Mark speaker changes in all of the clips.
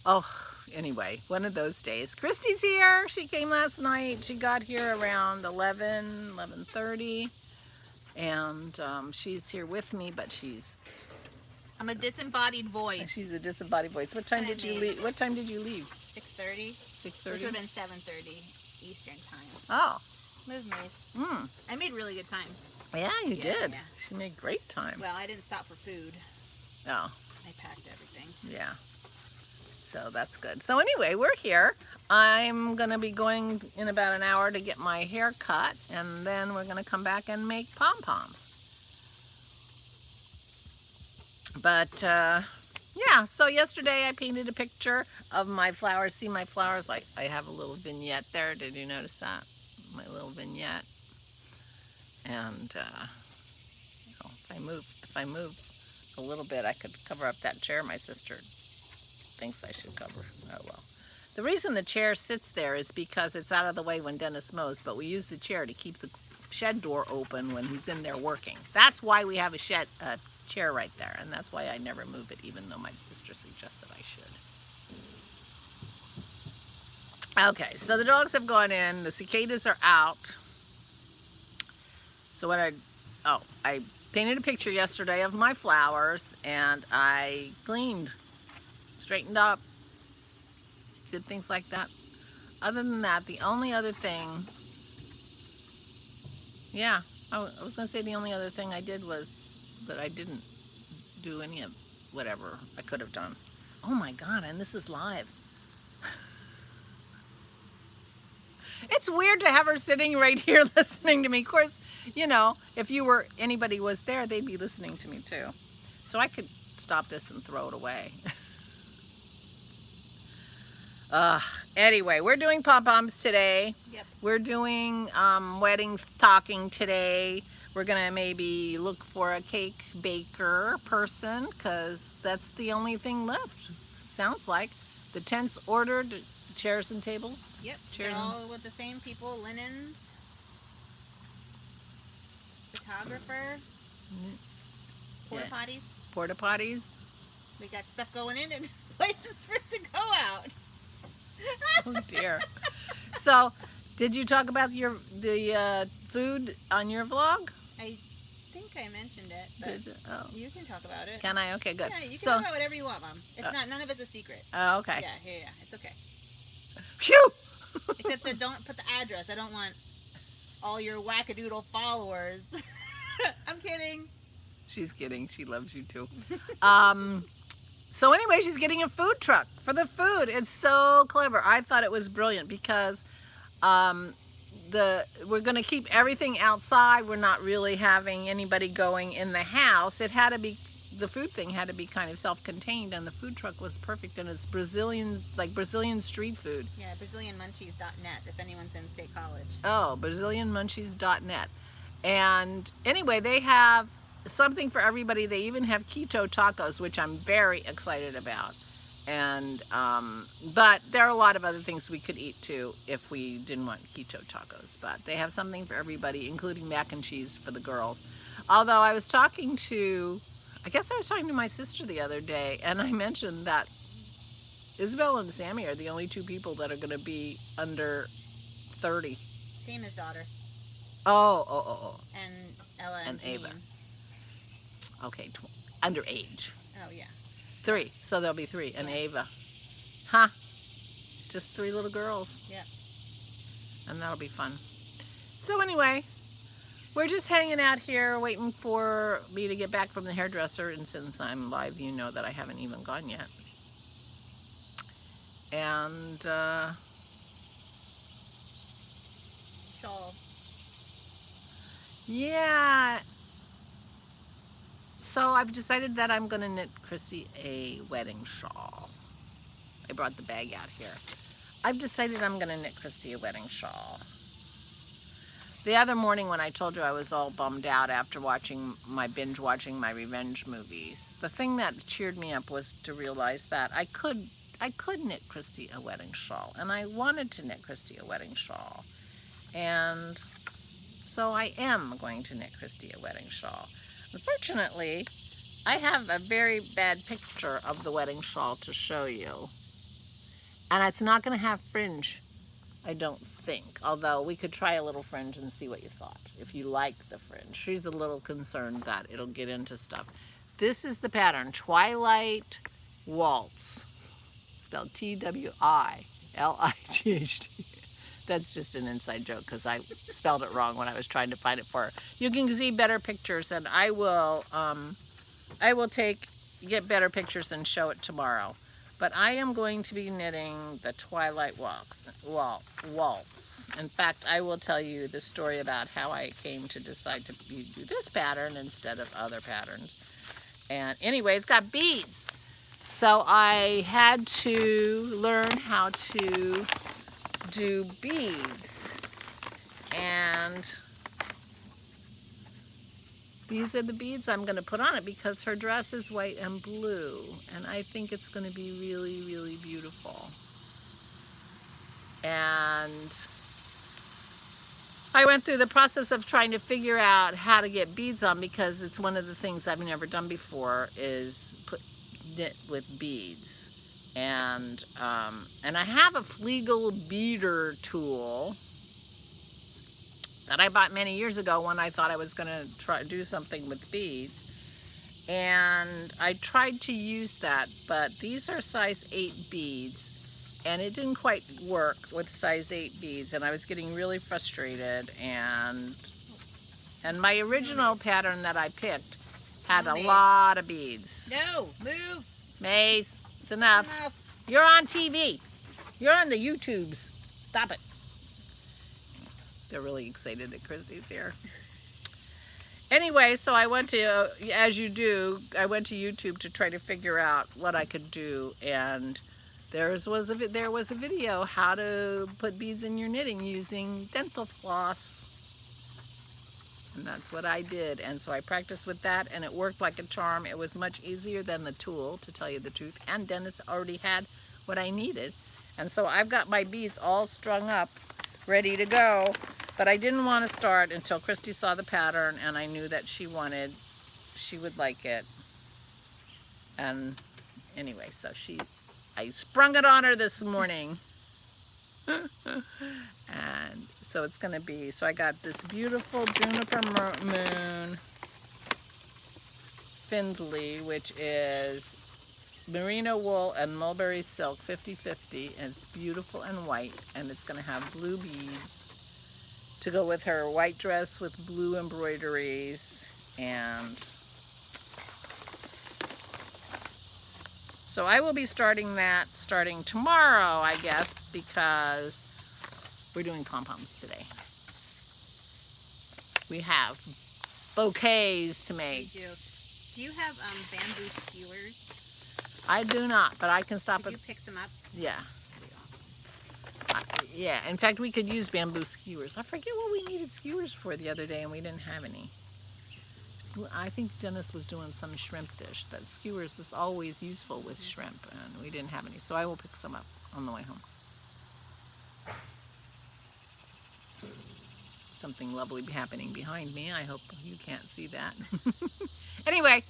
Speaker 1: Oh, anyway, one of those days. Christy's here. She came last night. She got here around 11:30. And she's here with me, but
Speaker 2: I'm a disembodied voice.
Speaker 1: she's a disembodied voice. What time did you leave? What time did you leave?
Speaker 2: 6:30.
Speaker 1: 6:30?
Speaker 2: Which would have been 7:30 Eastern time.
Speaker 1: Oh.
Speaker 2: It was nice.
Speaker 1: Mm.
Speaker 2: I made really good time.
Speaker 1: Yeah, you did.
Speaker 2: Yeah.
Speaker 1: She made great time.
Speaker 2: Well, I didn't stop for food.
Speaker 1: Oh.
Speaker 2: I packed everything.
Speaker 1: Yeah. So that's good. So anyway, we're here. I'm going to be going in about an hour to get my hair cut, and then we're going to come back and make pom-poms. But, yeah, so yesterday I painted a picture of my flowers. See my flowers? Like, I have a little vignette there. Did you notice that? My little vignette. And, if I move a little bit, I could cover up that chair my sister thinks I should cover. Oh well. The reason the chair sits there is because it's out of the way when Dennis mows, but we use the chair to keep the shed door open when he's in there working. That's why we have a chair right there, and that's why I never move it, even though my sister suggested I should. Okay, so the dogs have gone in, the cicadas are out. So what I painted a picture yesterday of my flowers, and I cleaned, straightened up, did things like that. Other than that, the only other thing, yeah, I was going to say the only other thing I did was that I didn't do any of whatever I could have done. Oh my God, and this is live. It's weird to have her sitting right here listening to me. Of course, you know, if anybody was there, they'd be listening to me too. So I could stop this and throw it away. Anyway, we're doing pom-poms today.
Speaker 2: Yep.
Speaker 1: We're doing wedding talking today. We're gonna maybe look for a cake baker person, because that's the only thing left. Sounds like. The tent's ordered, chairs and tables.
Speaker 2: Yep.
Speaker 1: Chairs.
Speaker 2: They're all with the same people. Linens. Photographer. Porta potties.
Speaker 1: Porta potties.
Speaker 2: We got stuff going in and places for it to go out.
Speaker 1: Oh dear. So, did you talk about the food on your vlog?
Speaker 2: I think I mentioned it, but you can talk about it.
Speaker 1: Can I? Okay, good.
Speaker 2: Yeah, you can talk about whatever you want, Mom. It's none of it's a secret.
Speaker 1: Oh, okay.
Speaker 2: Yeah, it's okay.
Speaker 1: Phew!
Speaker 2: Except that don't put the address. I don't want all your wackadoodle followers. I'm kidding.
Speaker 1: She's kidding. She loves you too. So anyway, she's getting a food truck for the food. It's so clever. I thought it was brilliant because we're going to keep everything outside. We're not really having anybody going in the house. It had to be, the food thing had to be kind of self-contained, and the food truck was perfect, and it's Brazilian, like Brazilian street food.
Speaker 2: Yeah, BrazilianMunchies.net if anyone's in State College.
Speaker 1: Oh, BrazilianMunchies.net. And anyway, they have something for everybody. They even have keto tacos, which I'm very excited about. And but there are a lot of other things we could eat too if we didn't want keto tacos. But they have something for everybody, including mac and cheese for the girls. Although I was talking to, I guess I was talking to my sister the other day, and I mentioned that Isabel and Sammy are the only two people that are going to be under 30.
Speaker 2: Dana's daughter.
Speaker 1: Oh.
Speaker 2: And Ella and
Speaker 1: Ava. Okay, underage.
Speaker 2: Oh, yeah.
Speaker 1: 3, so there'll be 3, and
Speaker 2: Yeah.
Speaker 1: Ava. Huh? Just 3 little girls.
Speaker 2: Yeah.
Speaker 1: And that'll be fun. So anyway, we're just hanging out here waiting for me to get back from the hairdresser, and since I'm live, you know that I haven't even gone yet. And,
Speaker 2: Shawl.
Speaker 1: yeah. So I've decided that I'm going to knit Chrissy a wedding shawl. I brought the bag out here. I've decided I'm going to knit Christy a wedding shawl. The other morning when I told you I was all bummed out after binge watching my revenge movies, the thing that cheered me up was to realize that I could knit Christy a wedding shawl, and I wanted to knit Christy a wedding shawl. And so I am going to knit Christy a wedding shawl. Unfortunately, I have a very bad picture of the wedding shawl to show you. And it's not going to have fringe, I don't think. Although we could try a little fringe and see what you thought, if you like the fringe. She's a little concerned that it'll get into stuff. This is the pattern, Twilight Waltz, spelled T-W-I-L-I-G-H-T. That's just an inside joke because I spelled it wrong when I was trying to find it for her. You can see better pictures, and I will get better pictures and show it tomorrow. But I am going to be knitting the Twilight Waltz. In fact, I will tell you the story about how I came to decide to do this pattern instead of other patterns. And anyway, it's got beads. So I had to learn how to do beads. And these are the beads I'm going to put on it because her dress is white and blue. And I think it's going to be really, really beautiful. And I went through the process of trying to figure out how to get beads on because it's one of the things I've never done before is knit with beads. And I have a Flegel beader tool that I bought many years ago when I thought I was going to try do something with beads. And I tried to use that, but these are size 8 beads, and it didn't quite work with size 8 beads, and I was getting really frustrated. And my original pattern that I picked had a lot of beads.
Speaker 2: No, move.
Speaker 1: Maze, it's enough. You're on TV. You're on the YouTubes. Stop it. They're really excited that Christy's here. Anyway, so I went to, as you do, I went to YouTube to try to figure out what I could do, and there was a video how to put beads in your knitting using dental floss. And that's what I did, and so I practiced with that, and it worked like a charm. It was much easier than the tool, to tell you the truth, and Dennis already had what I needed. And so I've got my beads all strung up, ready to go, but I didn't want to start until Christy saw the pattern, and I knew that she would like it. And anyway, so I sprung it on her this morning. And so it's going to be, so I got this beautiful Juniper Moon Findley, which is merino wool and mulberry silk 50-50, and it's beautiful and white, and it's going to have blue beads to go with her white dress with blue embroideries. And so I will be starting that starting tomorrow, I guess, because we're doing pom-poms today. We have bouquets to make.
Speaker 2: We do. Do you have bamboo skewers?
Speaker 1: I do not, but I can stop
Speaker 2: Did
Speaker 1: it.
Speaker 2: you pick some up?
Speaker 1: Yeah. Yeah, in fact, we could use bamboo skewers. I forget what we needed skewers for the other day, and we didn't have any. I think Dennis was doing some shrimp dish. That skewers is always useful with shrimp, and we didn't have any, so I will pick some up on the way home. Something lovely happening behind me. I hope you can't see that. Anyway,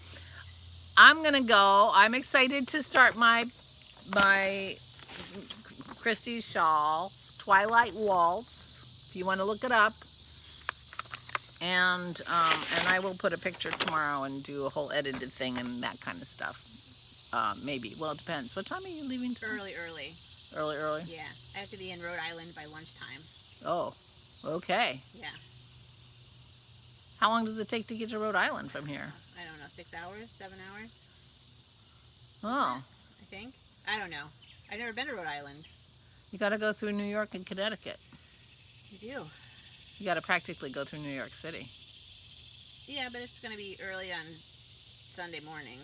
Speaker 1: I'm gonna go. I'm excited to start my Christy's shawl, Twilight Waltz, if you want to look it up. And I will put a picture tomorrow and do a whole edited thing and that kind of stuff. Maybe. Well, it depends. What time are you leaving tomorrow?
Speaker 2: Early.
Speaker 1: Early?
Speaker 2: Yeah. I have to be in Rhode Island by lunchtime.
Speaker 1: Oh, okay.
Speaker 2: Yeah.
Speaker 1: How long does it take to get to Rhode Island from here?
Speaker 2: I don't know, 6 hours, 7 hours?
Speaker 1: Oh.
Speaker 2: I think. I don't know. I've never been to Rhode Island.
Speaker 1: You got to go through New York and Connecticut.
Speaker 2: You do?
Speaker 1: You got to practically go through New York City.
Speaker 2: Yeah, but it's going to be early on Sunday morning.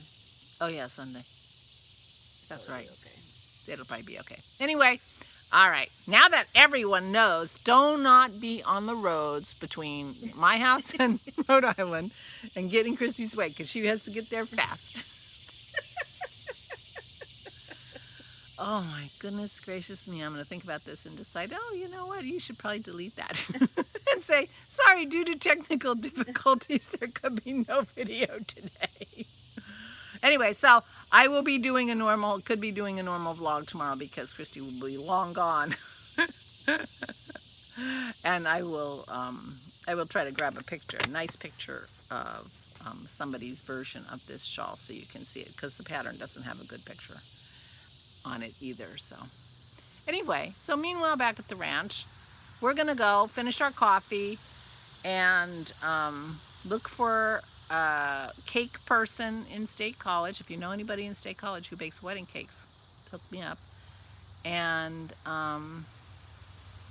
Speaker 1: Oh, yeah, Sunday. That's right.
Speaker 2: Okay.
Speaker 1: It'll probably be okay. Anyway, all right. Now that everyone knows, do not be on the roads between my house and Rhode Island and getting Christy's way, because she has to get there fast. Oh my goodness gracious me. I'm going to think about this and decide, oh, you know what? You should probably delete that. And say, sorry, due to technical difficulties, there could be no video today. Anyway, so I will be doing a normal, could be doing a normal vlog tomorrow because Christy will be long gone. And I will try to grab a picture, a nice picture of somebody's version of this shawl so you can see it, because the pattern doesn't have a good picture on it either. So anyway, so meanwhile back at the ranch, we're gonna go finish our coffee and look for a cake person in State College. If you know anybody in State College who bakes wedding cakes, hook me up. And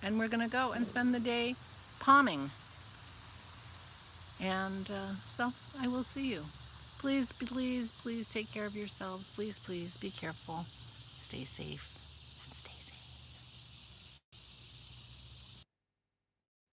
Speaker 1: we're gonna go and spend the day palming. And so I will see you. Please, please, please take care of yourselves. Please, please be careful. Stay safe.